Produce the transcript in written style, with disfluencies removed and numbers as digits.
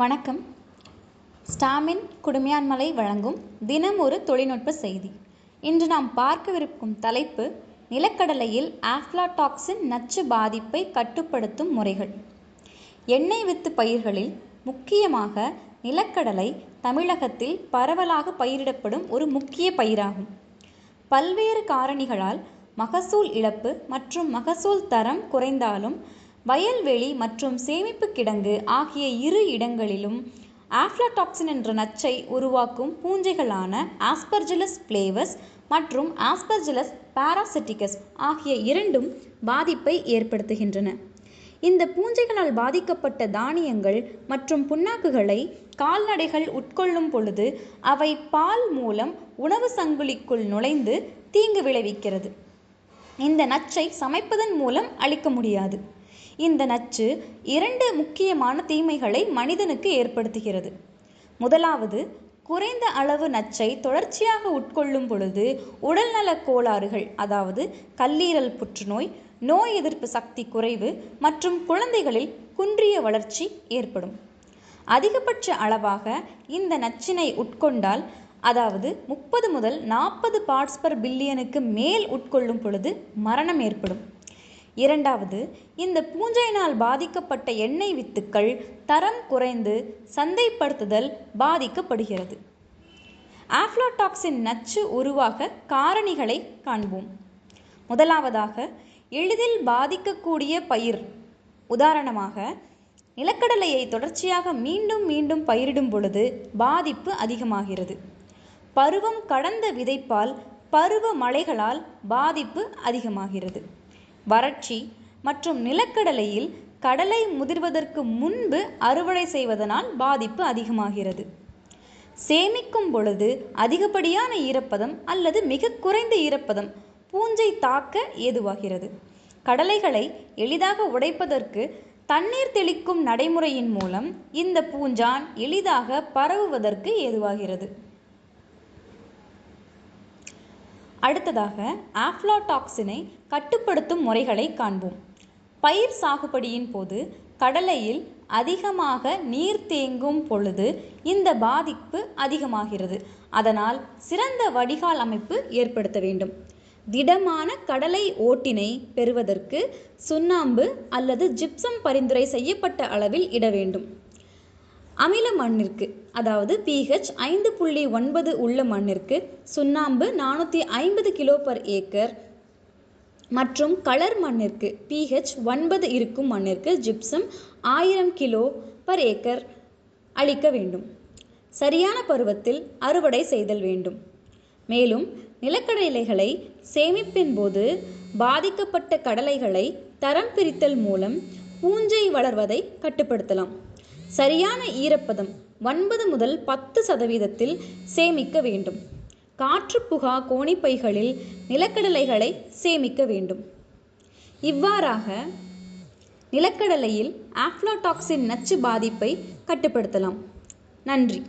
வணக்கம். ஸ்டாமின் குடுமியான்மலை வழங்கும் தினம் ஒரு தொழில்நுட்ப செய்தி. இன்று நாம் பார்க்கவிருக்கும் தலைப்பு நிலக்கடலையில் ஆஃப்லாடாக்சின் நச்சு பாதிப்பை கட்டுப்படுத்தும் முறைகள். எண்ணெய் வித்து பயிர்களில் முக்கியமாக நிலக்கடலை தமிழகத்தில் பரவலாக பயிரிடப்படும் ஒரு முக்கிய பயிராகும். பல்வேறு காரணிகளால் மகசூல் இழப்பு மற்றும் மகசூல் தரம் குறைந்தாலும் வயல்வெளி மற்றும் சேமிப்பு கிடங்கு ஆகிய இரு இடங்களிலும் ஆஃப்லாடாக்சின் என்ற நச்சை உருவாக்கும் பூஞ்சைகளான ஆஸ்பர்ஜிலஸ் ஃப்ளேவஸ் மற்றும் ஆஸ்பர்ஜிலஸ் பாராசிட்டிகஸ் ஆகிய இரண்டும் பாதிப்பை ஏற்படுத்துகின்றன. இந்த பூஞ்சைகளால் பாதிக்கப்பட்ட தானியங்கள் மற்றும் புண்ணாக்குகளை கால்நடைகள் உட்கொள்ளும் பொழுது அவை பால் மூலம் உணவு சங்கிலிக்குள் நுழைந்து தீங்கு விளைவிக்கிறது. இந்த நச்சை சமைப்பதன் மூலம் அழிக்க முடியாது. இந்த நச்சு இரண்டு முக்கியமான தீமைகளை மனிதனுக்கு ஏற்படுத்துகிறது. முதலாவது, குறைந்த அளவு நச்சை தொடர்ச்சியாக உட்கொள்ளும் பொழுது உடல்நலக் கோளாறுகள், அதாவது கல்லீரல் புற்றுநோய், நோய் எதிர்ப்பு சக்தி குறைவு மற்றும் குழந்தைகளில் குன்றிய வளர்ச்சி ஏற்படும். அதிகபட்ச அளவாக இந்த நச்சினை உட்கொண்டால், அதாவது 30 முதல் 40 பார்ட்ஸ் பர் பில்லியனுக்கு மேல் உட்கொள்ளும் பொழுது மரணம் ஏற்படும். இரண்டாவது, இந்த பூஞ்சையினால் பாதிக்கப்பட்ட எண்ணெய் வித்துக்கள் தரம் குறைந்து சந்தைப்படுத்துதல் பாதிக்கப்படுகிறது. ஆஃப்லாடாக்சின் நச்சு உருவாக காரணிகளை காண்போம். முதலாவதாக, எளிதில் பாதிக்கக்கூடிய பயிர். உதாரணமாக, நிலக்கடலையை தொடர்ச்சியாக மீண்டும் மீண்டும் பயிரிடும் பொழுது பாதிப்பு அதிகமாகிறது. பருவம் கடந்த விதைப்பால் பருவ மழைகளால் பாதிப்பு அதிகமாகிறது. வறட்சி மற்றும் நிலக்கடலையில் கடலை முதிர்வதற்கு முன்பு அறுவடை செய்வதனால் பாதிப்பு அதிகமாகிறது. சேமிக்கும் பொழுது அதிகப்படியான ஈரப்பதம் அல்லது மிக குறைந்த ஈரப்பதம் பூஞ்சை தாக்க ஏதுவாகிறது. கடலைகளை எளிதாக உடைப்பதற்கு தண்ணீர் தெளிக்கும் நடைமுறையின் மூலம் இந்த பூஞ்சான் எளிதாக பரவுவதற்கு ஏதுவாகிறது. அடுத்ததாக, ஆஃப்லாடாக்சினை கட்டுப்படுத்தும் முறைகளை காண்போம். பயிர் சாகுபடியின் போது கடலையில் அதிகமாக நீர் தேங்கும் பொழுது இந்த பாதிப்பு அதிகமாகிறது. அதனால் சிறந்த வடிகால் அமைப்பு ஏற்படுத்த வேண்டும். திடமான கடலை ஓட்டினை பெறுவதற்கு சுண்ணாம்பு அல்லது ஜிப்சம் பரிந்துரை செய்யப்பட்ட அளவில் இட வேண்டும். அமில மண்ணிற்கு, அதாவது pH 5.9 உள்ள மண்ணிற்கு சுண்ணாம்பு 450 kg/acre மற்றும் கலர் மண்ணிற்கு pH 9 இருக்கும் மண்ணிற்கு ஜிப்சம் 1000 kg/acre அளிக்க வேண்டும். சரியான பருவத்தில் அறுவடை செய்தல் வேண்டும். மேலும் நிலக்கடலைகளை சேமிப்பின் போது பாதிக்கப்பட்ட கடலைகளை தரம் பிரித்தல் மூலம் பூஞ்சை வளர்வதை கட்டுப்படுத்தலாம். சரியான ஈரப்பதம் 9 முதல் 10% சேமிக்க வேண்டும். காற்றுப்புகா கோணிப்பைகளில் நிலக்கடலைகளை சேமிக்க வேண்டும். இவ்வாறாக நிலக்கடலையில் ஆஃப்லாடாக்சின் நச்சு பாதிப்பை கட்டுப்படுத்தலாம். நன்றி.